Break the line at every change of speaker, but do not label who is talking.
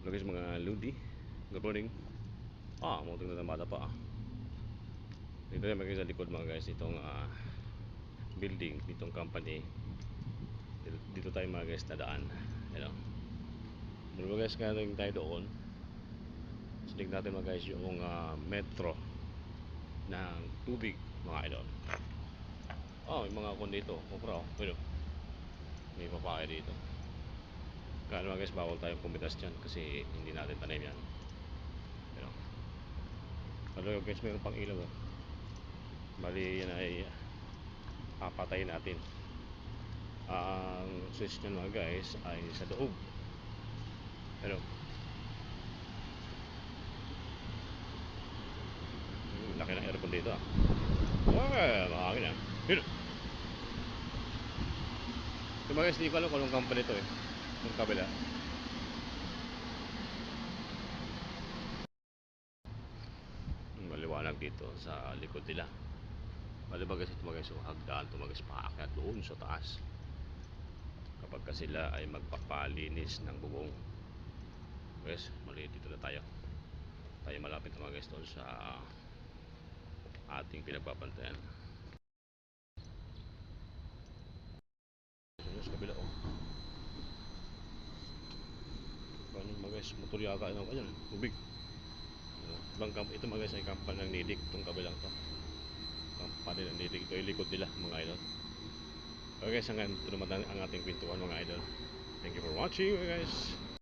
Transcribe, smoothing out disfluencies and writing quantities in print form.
Hello guys mga Ludi. Good morning. Muting na bata pa Dito na mga sa likod mga guys itong building, itong company. Dito tayo mga guys na daan. Ayan. Mga guys kaya tayo doon. Sinig natin mga guys yung metro ng tubig mga idol. May mga kon dito. Okra Pero may papaya dito. Kaya mga guys bawal tayong pumitas dyan kasi hindi natin tanim yan. Hello guys, mayroon pang ilaw. Bali yan ay papatayin natin. Ang switch nyo mga guys ay sa loob. Pero laki ng aircon dito makakin na. Pero ito mga guys, hindi ko alam kung anong company ito yung kabila. Maliwanag dito sa likod nila. Bali ba guys, ito mga guys, hagdaan ito mga guys, paakyat doon sa taas kapag ka sila ay magpapalinis ng bubong. Guys, mali dito na tayo malapit na mga guys doon sa ating pinagpapantayan. Sa kabila paano mga guys, motor yata ng kanya tubig. Ito mga guys ay kampanya ng Nidik. Itong kabilang to kampanya ng Nidik, ito ay likod nila mga idol. Okay guys, hanggang ito naman ang ating pintuan mga idol. Thank you for watching guys.